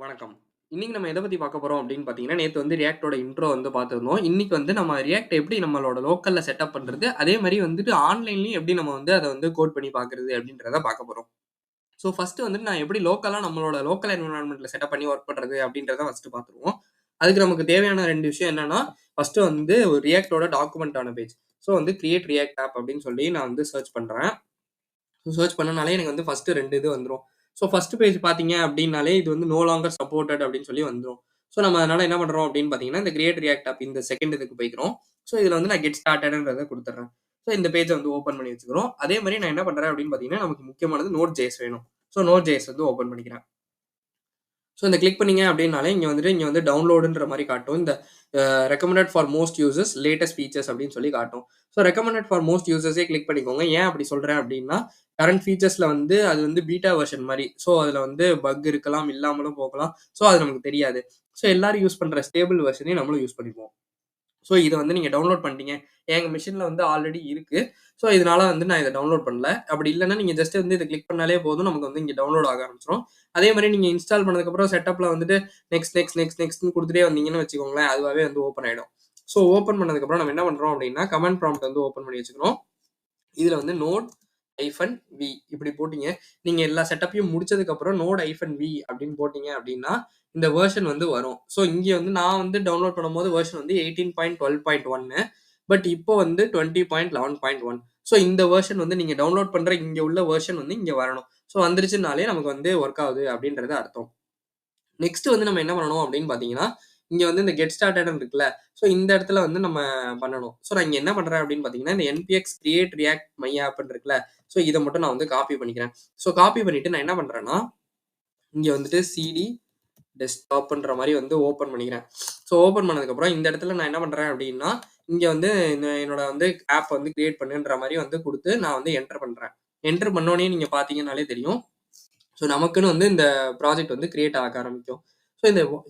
வணக்கம். இன்னைக்கு நம்ம எத பத்தி பார்க்க போறோம் அப்படின்னு பார்த்தீங்கன்னா, நேத்து வந்து ரியாக்ட்டோட இன்ட்ரோ வந்து பார்த்திருந்தோம். இன்னைக்கு வந்து நம்ம ரியாக்ட் எப்படி நம்மளோட லோக்கல்ல செட்டப் பண்றது, அதே மாரி வந்துட்டு ஆன்லைன்லயும் எப்படி நம்ம வந்து அத வந்து கோட் பண்ணி பார்க்கிறது அப்படின்றத பார்க்க போறோம். ஸோ ஃபர்ஸ்ட்டு வந்துட்டு நான் எப்படி லோக்கலா நம்மளோட லோக்கல் என்வைரன்மென்ட்ல செட்டப் பண்ணி வொர்க் பண்றது அப்படின்றத ஃபர்ஸ்ட்டு பார்த்துருவோம். அதுக்கு நமக்கு தேவையான 2 விஷயம் என்னன்னா, ஃபர்ஸ்ட்டு வந்து ஒரு ரியாக்ட்டோட டாக்குமெண்ட்டான பேஜ். ஸோ வந்து கிரியேட் ரியாக்ட் ஆப் அப்படின்னு சொல்லி நான் வந்து சர்ச் பண்றேன். சர்ச் பண்ணனாலே எனக்கு வந்து ஃபர்ஸ்ட்டு 2 இது வந்துரும். ஸோ ஃபர்ஸ்ட் பேஜ் பார்த்தீங்க அப்டின்னாலே, இது வந்து நோ லாங்கர் சப்போர்ட்டட் அப்டின்னு சொல்லி வந்துரும். ஸோ நம்ம அதனால என்ன பண்றோம் அப்டின்னு பார்த்தீங்கன்னா, இந்த கிரியேட் ரியாக்ட் ஆப் இந்த செகண்ட் இதுக்கு போய்க்கிறோம். ஸோ இதுல வந்து நான் கெட் ஸ்டார்ட்டட்ன்றத குடுத்துர்றேன். ஸோ இந்த பேஜ வந்து ஓப்பன் பண்ணி வச்சுக்கிறோம். அதே மாரி நான் என்ன பண்றேன் அப்டின்னு பார்த்தீங்கன்னா, நமக்கு முக்கியமானது Node.js வேணும். ஸோ Node.js வந்து ஓப்பன் பண்ணிக்கிறேன். ஸோ இந்த கிளிக் பண்ணீங்க அப்டின்னாலே, இங்க வந்து டவுன்லோடுன்ற மாரி காட்டும். இந்த recommended for most users latest features அப்டின்னு சொல்லி காட்டும். ஸோ ரெக்கமெண்டட் ஃபார் மோஸ்ட் யூசர்ஸே கிளிக் பண்ணிக்கோங்க. ஏன் அப்படி சொல்றேன் அப்டின்னா, கரண்ட் ஃபீச்சர்ஸ்ல வந்து அது வந்து பீட்டா வெர்ஷன் மாரி. ஸோ அதுல வந்து பக் இருக்கலாம், இல்லாமலும் போகலாம். ஸோ அது நமக்கு தெரியாது. ஸோ எல்லாரும் யூஸ் பண்ற ஸ்டேபிள் வெர்ஷனே நம்மளும் யூஸ் பண்ணிப்போம். ஸோ இத வந்து நீங்க டவுன்லோட் பண்ணிட்டீங்க. எங்க மெஷின்ல வந்து ஆல்ரெடி இருக்கு. ஸோ இதனால வந்து நான் இத டவுன்லோட் பண்ணல. அப்படி இல்லன்னா நீங்க ஜஸ்ட் வந்து இத கிளிக் பண்ணாலே போதும். நமக்கு வந்து இங்க டவுன்லோட் ஆக ஆரம்பிச்சுரும். அதே மாரி நீங்க இன்ஸ்டால் பண்ணதுக்கப்புறம் செட்டப்ல வந்துட்டு நெக்ஸ்ட்ன்னு குடுத்துட்டே வந்தீங்கன்னு வச்சுக்கோங்களேன், அதுவாவே வந்து ஓப்பன் ஆயிடும். ஸோ ஓப்பன் பண்ணதுக்கப்புறம் நம்ம என்ன பண்றோம் அப்படின்னா, கமாண்ட் ப்ராம்ப்ட் வந்து ஓப்பன் பண்ணி வச்சுக்கிறோம். இதுல வந்து நோட் -வி இப்படி போட்டீங்க. நீங்க எல்லா செட்டப்பையும் முடிச்சதுக்கப்புறம் -வி அப்படின்னு போட்டீங்க அப்படின்னா, இந்த வெர்ஷன் வந்து வரும். ஸோ இங்க வந்து நான் வந்து டவுன்லோட் பண்ணும்போது வெர்ஷன் வந்து 18.12.1 பட் இப்போ வந்து 20.11.1 ஸோ இந்த வெர்ஷன் வந்து நீங்க டவுன்லோட் பண்ற இங்க உள்ள வெர்ஷன் வந்து இங்க வரணும். ஸோ வந்துருச்சுனாலே நமக்கு வந்து வொர்க் ஆகுது அப்படின்றது அர்த்தம். நெக்ஸ்ட் வந்து நம்ம என்ன பண்ணணும் அப்படின்னு பார்த்தீங்கன்னா, இங்க வந்து இந்த கெட் ஸ்டார்ட்டட்ன்னு இருக்குல்ல. ஸோ இந்த இடத்துல வந்து நம்ம பண்ணணும். ஸோ நான் இங்க என்ன பண்றேன் அப்படின்னு பார்த்தீங்கன்னா, இந்த என்பிஎக்ஸ் கிரியேட் ரியாக்ட் மை ஆப்ன்னு இருக்குல்ல. ஸோ இத மட்டும் நான் வந்து காப்பி பண்ணிக்கிறேன். ஸோ காப்பி பண்ணிட்டு நான் என்ன பண்றேன்னா, இங்க வந்துட்டு சிடி டெஸ்க்டாப்ன்ற மாரி வந்து ஓப்பன் பண்ணிக்கிறேன். ஸோ ஓப்பன் பண்ணதுக்கப்புறம் இந்த இடத்துல நான் என்ன பண்றேன் அப்படின்னா, இங்க வந்து என்னோட வந்து ஆப் வந்து கிரியேட் பண்ணுன்ற மாரி வந்து குடுத்து நான் வந்து என்டர் பண்றேன். என்டர் பண்ணோனே நீங்க பார்த்தீங்கன்னாலே தெரியும். ஸோ நமக்குன்னு வந்து இந்த ப்ராஜெக்ட் வந்து கிரியேட் ஆக ஆரம்பிக்கும். ஸோ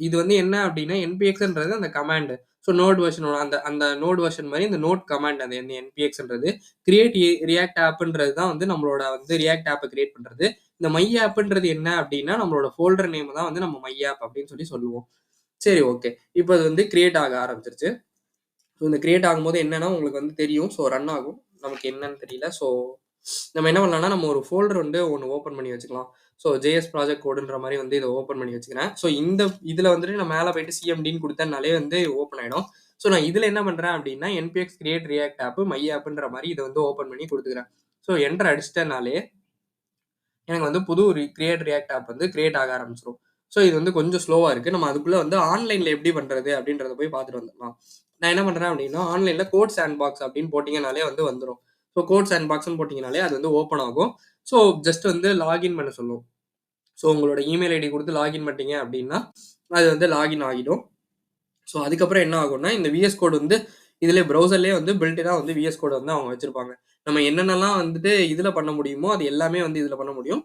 இது வந்து என்ன அப்டின்னா, என்பிஎக்ஸ்ன்றது அந்த கமாண்ட். ஸோ நோட் வெர்ஷனோட அந்த அந்த நோட் வெர்ஷன் மாரி இந்த நோட் கமாண்ட் அது என்பிஎக்ஸ்ன்றது. கிரியேட் ரியாக்ட் ஆப்ன்றது தான் வந்து நம்மளோட வந்து ரியாக்ட் ஆப்ப கிரியேட் பண்றது. இந்த மை ஆப்ன்றது என்ன அப்டின்னா, நம்மளோட ஃபோல்டர் நேம் தான் வந்து நம்ம மை ஆப் அப்டின்னு சொல்லி சொல்லுவோம். சரி ஓகே. இப்ப அது வந்து கிரியேட் ஆக ஆரம்பிச்சுருச்சு. ஸோ இந்த கிரியேட் ஆகும்போது என்னன்னா உங்களுக்கு வந்து தெரியும். ஸோ ரன் ஆகும். நமக்கு என்னன்னு தெரியல. ஸோ நம்ம என்ன பண்ணலாம்னா, நம்ம ஒரு ஃபோல்டர் வந்து ஒண்ணு ஓப்பன் பண்ணி வச்சுக்கலாம். ஸோ ஜேஎஸ் ப்ராஜெக்ட் கோடுன்ற மாரி வந்து இத ஓப்பன் பண்ணி வச்சுக்கிறேன். ஸோ இதுல வந்துட்டு நான் மேல போயிட்டு சிஎம்டின்னு குடுத்தேன்னாலே வந்து ஓப்பன் ஆயிடும். ஸோ நான் இதுல என்ன பண்றேன் அப்டின்னா, NPX create React app my ஆப்ன்ற மாரி இத வந்து ஓப்பன் பண்ணி குடுத்துக்கிறேன். ஸோ என்டர் அடிச்சுட்டேன்னாலே எனக்கு வந்து புது கிரியேட் ரியாக்ட் ஆப் வந்து கிரியேட் ஆக ஆரம்பிச்சுரும். ஸோ இது வந்து கொஞ்சம் ஸ்லோவா இருக்கு. நம்ம அதுக்குள்ள வந்து ஆன்லைன்ல எப்படி பண்றது அப்படின்றத போய் பார்த்துட்டு வந்துடலாம். நான் என்ன பண்றேன் அப்படின்னா, ஆன்லைன்ல கோட் சாண்ட் பாக்ஸ் அப்படின்னு போட்டீங்கனாலே வந்து வந்துரும். ஸோ கோட் சாண்ட் பாக்ஸ்ன்னு போட்டீங்கனாலே அது வந்து ஓப்பன் ஆகும். ஸோ ஜஸ்ட் வந்து லாகின் பண்ண சொல்லும். ஸோ உங்களோட இமெயில் ஐடி குடுத்து லாகின் பண்ணிட்டீங்க அப்படின்னா, அது வந்து லாகின் ஆகிடும். ஸோ அதுக்கப்புறம் என்ன ஆகும்னா, இந்த விஎஸ் கோட் வந்து இதிலே ப்ரௌசர்லேயே வந்து பில்ட் இன்னா வந்து விஎஸ் கோட் வந்து அவங்க வச்சிருப்பாங்க. நம்ம என்னென்னலாம் வந்துட்டு இதுல பண்ண முடியுமோ, அது எல்லாமே வந்து இதுல பண்ண முடியும்.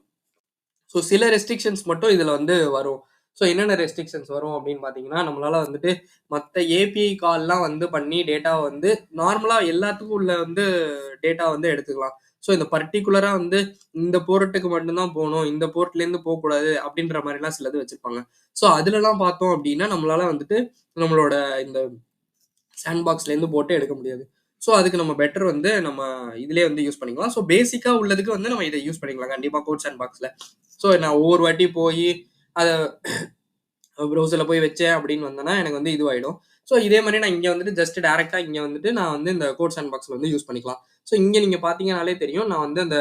ஸோ சில ரெஸ்ட்ரிக்ஷன்ஸ் மட்டும் இதுல வந்து வரும். ஸோ என்னென்ன ரெஸ்ட்ரிக்ஷன்ஸ் வரும் அப்படின்னு பார்த்தீங்கன்னா, நம்மளால வந்துட்டு மத்த ஏபிஐ கால்லாம் வந்து பண்ணி டேட்டாவ வந்து நார்மலா எல்லாத்துக்கும் உள்ள வந்து டேட்டா வந்து எடுத்துக்கலாம். ஸோ இந்த பர்ட்டிகுலரா வந்து இந்த போர்ட்டுக்கு மட்டும் தான் போணும். இந்த போர்ட்லேருந்து போக்கூடாது அப்படின்ற மாரிலாம் சிலது வச்சிருப்பாங்க. ஸோ அதுலலாம் பார்த்தோம் அப்படின்னா, நம்மளால வந்துட்டு நம்மளோட இந்த சாண்ட் பாக்ஸ்லேருந்து போட்டு எடுக்க முடியாது. ஸோ அதுக்கு நம்ம பெட்டர் வந்து நம்ம இதிலயே வந்து யூஸ் பண்ணிக்கலாம். ஸோ பேசிக்கா உள்ளதுக்கு வந்து நம்ம இத யூஸ் பண்ணிக்கலாம். கண்டிப்பா கோட் சாண்ட் பாக்ஸ்ல. ஸோ நான் ஒவ்வொரு வாட்டி போயி அத ப்ரௌசர்ல போய் வச்சேன் அப்படின்னு வந்தேன்னா, எனக்கு வந்து இதுவாயிடும். ஸோ இதே மாரி நான் இங்க வந்துட்டு ஜஸ்ட் டைரக்ட்டா இங்க வந்துட்டு நான் வந்து இந்த கோட் சாண்ட் பாக்ஸ்ல வந்து யூஸ் பண்ணிக்கலாம். ஸோ இங்க நீங்க பார்த்தீங்கனாலே தெரியும். நான் வந்து அந்த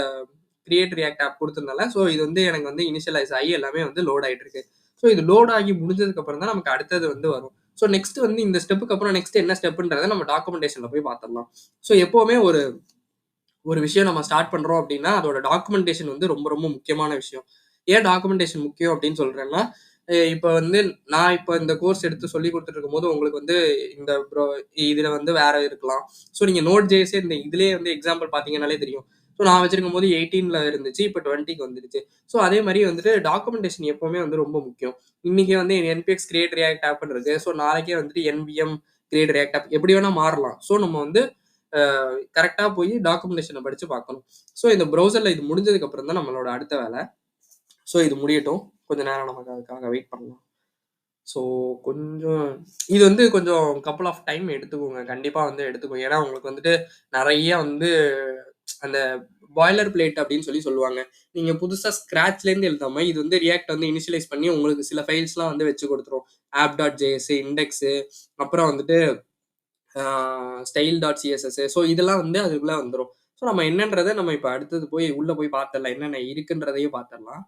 கிரியேட் ரியாக்ட் ஆப் குடுத்திருந்தேன்ல. ஸோ இது வந்து எனக்கு வந்து இனிஷியலைஸ் ஆகி எல்லாமே வந்து லோட் ஆயிட்டு இருக்கு. ஸோ இது லோட் ஆகி முடிஞ்சதுக்கு அப்புறம் தான் நமக்கு அடுத்தது வந்து வரும். ஸோ நெக்ஸ்ட் வந்து இந்த ஸ்டெப்புக்கு அப்புறம் நெக்ஸ்ட் என்ன ஸ்டெப்ன்றத நம்ம டாக்குமெண்டேஷன்ல போய் பார்த்துடலாம். ஸோ எப்பவுமே ஒரு ஒரு விஷயம் நம்ம ஸ்டார்ட் பண்றோம் அப்படின்னா, அதோட டாக்குமெண்டேஷன் வந்து ரொம்ப ரொம்ப முக்கியமான விஷயம். ஏன் டாக்குமெண்டேஷன் முக்கியம் அப்படின்னு சொல்றேன்னா, இப்ப வந்து நான் இப்ப இந்த கோர்ஸ் எடுத்து சொல்லிக் குடுத்துட்டு இருக்கும்போது, உங்களுக்கு வந்து இந்த இதுல வந்து வேற இருக்கலாம். ஸோ நீங்க Node.js இந்த இதுலயே வந்து எக்ஸாம்பிள் பார்த்தீங்கன்னாலே தெரியும். ஸோ நான் வச்சிருக்கும்போது 18ல இருந்துச்சு. இப்ப 20க்கு வந்துருச்சு. ஸோ அதே மாரி வந்துட்டு டாக்குமெண்டேஷன் எப்பவுமே வந்து ரொம்ப முக்கியம். இன்னைக்கு வந்து என்பிஎக்ஸ் கிரியேட் ரியாக்ட் ஆப்ன்னு இருக்கு. ஸோ நாளைக்கே வந்துட்டு என்பிஎம் கிரியேட் ரியாக்ட் ஆப் எப்படி வேணா மாறலாம். ஸோ நம்ம வந்து கரெக்ட்டா போய் டாக்குமெண்டேஷன படிச்சு பார்க்கணும். ஸோ இந்த ப்ரௌசர்ல இது முடிஞ்சதுக்கு அப்புறம் தான் நம்மளோட அடுத்த வேல. ஸோ இது முடியட்டும். கொஞ்ச நேரம் நமக்கு அதுக்காக வெயிட் பண்ணலாம். ஸோ கொஞ்சம் இது வந்து கொஞ்சம் கப்புள் ஆஃப் டைம் எடுத்துக்கோங்க. கண்டிப்பா வந்து எடுத்துக்கும். ஏன்னா உங்களுக்கு வந்துட்டு நெறைய வந்து அந்த பாய்லர் பிளேட் அப்படின்னு சொல்லுவாங்க. நீங்க புதுசா ஸ்க்ராட்ச்லேருந்து எழுதாம, இது வந்து ரியாக்ட் வந்து இனிஷியலைஸ் பண்ணி உங்களுக்கு சில ஃபைல்ஸ்லாம் வந்து வச்சு குடுத்துரும். app.js, இண்டெக்ஸு, அப்புறம் வந்துட்டு ஆ style.css. ஸோ இதெல்லாம் வந்து அதுக்குள்ள வந்துரும். ஸோ நம்ம என்னன்றத நம்ம இப்ப அடுத்தது போய் உள்ள போய் பார்த்துடலாம். என்னென்ன இருக்குன்றதையும் பார்த்துடலாம்.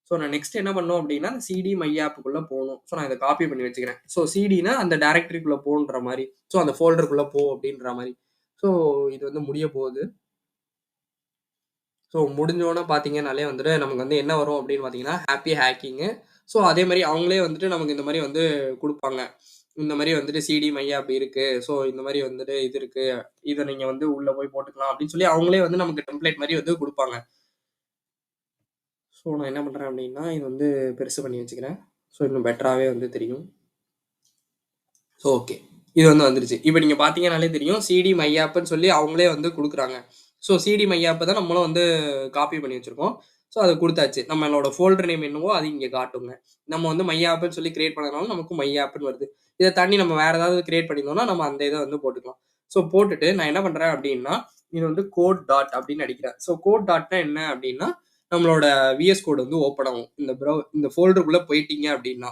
ஸோ நான் நெக்ஸ்ட் என்ன பண்ணணும் அப்படின்னா, சிடி மை ஆப்க்குள்ள போணும். ஸோ நான் இத காப்பி பண்ணி வச்சுக்கிறேன். ஸோ சிடின்னா அந்த டைரக்டரிக்குள்ள போன்ற மாரி. ஸோ அந்த ஃபோல்டருக்குள்ள போ அப்படின்ற மாரி. ஸோ இது வந்து முடிய போகுது. ஸோ முடிஞ்சோன பார்த்தீங்கன்னாலே வந்துட்டு நமக்கு வந்து என்ன வரும் அப்படின்னு பார்த்தீங்கன்னா, ஹேப்பி ஹேக்கிங்கு. ஸோ அதே மாரி அவங்களே வந்துட்டு நமக்கு இந்த மாரி வந்து குடுப்பாங்க. இந்த மாரி வந்துட்டு சிடி மை ஆப் இருக்கு. ஸோ இந்த மாரி வந்துட்டு இது இருக்கு. இத நீங்க வந்து உள்ள போய் போட்டுக்கலாம் அப்படின்னு சொல்லி அவங்களே வந்து நமக்கு டெம்ப்ளேட் மாரி வந்து குடுப்பாங்க. ஸோ நான் என்ன பண்றேன் அப்படின்னா, இது வந்து பெருசு பண்ணி வச்சுக்கிறேன். ஸோ இன்னும் பெட்டராவே வந்து தெரியும். So okay. இது வந்து வந்துருச்சு. இப்ப நீங்க பார்த்தீங்கன்னாலே தெரியும். சிடி மை ஆப்ன்னு சொல்லி அவங்களே வந்து குடுக்குறாங்க. ஸோ சிடி மை ஆப்ப தான் நம்மளும் வந்து காப்பி பண்ணி வச்சிருக்கோம். ஸோ அத குடுத்தாச்சு. நம்மளோட ஃபோல்டர் நேம் என்னவோ அது இங்க காட்டுங்க. நம்ம வந்து மை ஆப்ன்னு சொல்லி கிரியேட் பண்ணதுனால நமக்கு மை ஆப்ன்னு வருது. இத தாண்டி நம்ம வேற ஏதாவது கிரியேட் பண்ணியிருந்தோம்னா, நம்ம அந்த இத வந்து போட்டுக்கலாம். ஸோ போட்டுட்டு நான் என்ன பண்றேன் அப்படின்னா, இது வந்து கோட் டாட் அப்படின்னு அடிக்கிறேன். ஸோ கோட் டாட்னா என்ன அப்படின்னா, நம்மளோட விஎஸ் கோட் வந்து ஓப்பன் ஆகும். இந்த ஃபோல்டருக்குள்ள போயிட்டீங்க அப்படின்னா.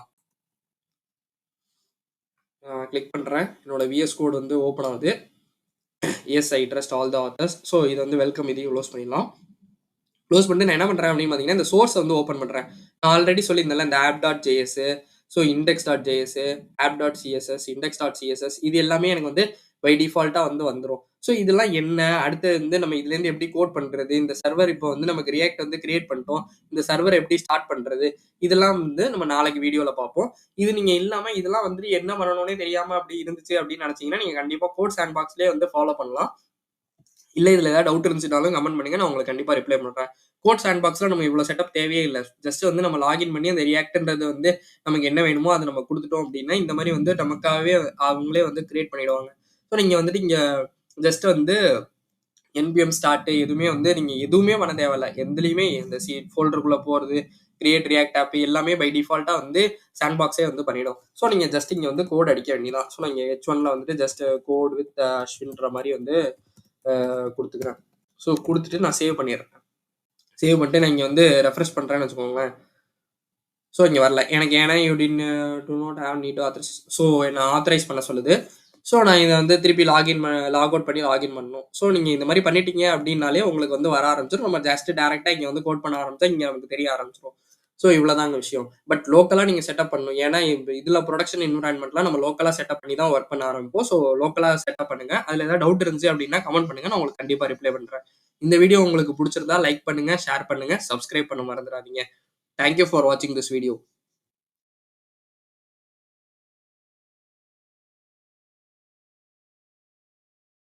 கிளிக் பண்றேன். என்னோட விஎஸ் கோட் வந்து ஓப்பன் ஆகுது. Yes I trust all the authors. So இது வந்து வெல்கம் இதையும் க்ளோஸ் பண்ணிடலாம். க்ளோஸ் பண்ணிட்டு நான் என்ன பண்றேன் அப்படின்னு பார்த்தீங்கன்னா, இந்த சோர்ஸ வந்து ஓப்பன் பண்றேன். நான் ஆல்ரெடி சொல்லியிருந்தேன்ல இந்த app.js, so index.js, app.css, index.css இது எல்லாமே எனக்கு வந்து பை டிஃபால்ட்டா வந்து வந்துரும். ஸோ இதெல்லாம் என்ன? அடுத்து வந்து நம்ம இதுலேருந்து எப்படி கோட் பண்றது? இந்த சர்வர் இப்போ வந்து நமக்கு ரியாக்ட் வந்து கிரியேட் பண்ணிட்டோம். இந்த சர்வர எப்படி ஸ்டார்ட் பண்றது? இதெல்லாம் வந்து நம்ம நாளைக்கு வீடியோல பார்ப்போம். இது நீங்க இல்லாம இதெல்லாம் வந்துட்டு என்ன பண்ணணும்னே தெரியாம அப்படி இருந்துச்சு அப்படின்னு நினைச்சீங்கன்னா, நீங்க கண்டிப்பா கோட் சாண்ட்பாக்ஸ்லயே வந்து ஃபாலோ பண்ணலாம். இல்ல இதுல ஏதாவது டவுட் இருந்துச்சுனாலும் கமெண்ட் பண்ணுங்க. நான் உங்களுக்கு கண்டிப்பா ரிப்ளை பண்றேன். கோட் சாண்ட்பாக்ஸ்ல நம்ம இவ்வளோ செட்டப் தேவையே இல்ல. ஜஸ்ட் வந்து நம்ம லாகின் பண்ணி அந்த ரியாக்ட்ன்றது வந்து நமக்கு என்ன வேணுமோ அத நம்ம குடுத்துட்டோம் அப்டின்னா, இந்த மாரி வந்து நமக்காகவே அவங்களே வந்து கிரியேட் பண்ணிடுவாங்க. ஸோ நீங்க வந்துட்டு இங்க ஜஸ்ட் வந்து என்பிஎம் ஸ்டார்ட் எதுவுமே வந்து நீங்க எதுவுமே பண்ண தேவையில்ல. எதுலயுமே இந்த ஃபோல்டருக்குள்ள போறது, கிரியேட் ரியாக்ட் ஆப் எல்லாமே பை டிஃபால்ட்டா வந்து சாண்ட்பாக்ஸே வந்து பண்ணிடும். ஸோ நீங்க ஜஸ்ட் இங்க வந்து கோட் அடிக்க வேண்டியதுதான். ஸோ நான் இங்க H1ல வந்துட்டு ஜஸ்ட் கோட் வித் அஸ்வின்ற மாரி வந்து குடுத்துக்கிறேன். ஸோ குடுத்துட்டு நான் சேவ் பண்ணிடுறேன். சேவ் பண்ணிட்டு நான் இங்க வந்து ரெஃப்ரெஷ் பண்றேன்னு வச்சுக்கோங்களேன். ஸோ இங்க வரல. எனக்கு ஏன்னா you didn't do not have need to authorise. So என்ன ஆத்தரைஸ் பண்ண சொல்லுது. ஸோ நான் இத வந்து திருப்பி லாக் அவுட் பண்ணி லாகின் பண்ணணும். ஸோ நீங்க இந்த மாரி பண்ணிட்டீங்க அப்டின்னாலே உங்களுக்கு வந்து வர ஆரம்பிச்சுரும். நம்ம ஜஸ்ட் டைரக்ட்டா இங்க வந்து கோட் பண்ண ஆரம்பிச்சா இங்க நமக்கு தெரிய ஆரம்பிச்சுரும். ஸோ இவ்வளோதாங்க விஷயம். பட் லோக்கலா நீங்க செட்டப் பண்ணணும். ஏன்னா இதுல புரொடக்ஷன் என்வைரன்மென்ட்லாம் நம்ம லோக்கலா செட்டப் பண்ணி தான் வொர்க் பண்ண ஆரம்பிப்போம். ஸோ லோக்கலா செட்டப் பண்ணுங்க. அதுல ஏதாவது டவுட் இருந்துச்சு அப்டின்னா கமெண்ட் பண்ணுங்க. நான் உங்களுக்கு கண்டிப்பா ரிப்ளை பண்றேன். இந்த வீடியோ உங்களுக்கு புடிச்சிருந்தா லைக் பண்ணுங்க, ஷேர் பண்ணுங்க, சப்ஸ்கிரைப் பண்ண மறந்துடாதீங்க. தேங்க் யூ ஃபார் வாட்சிங் திஸ் வீடியோ.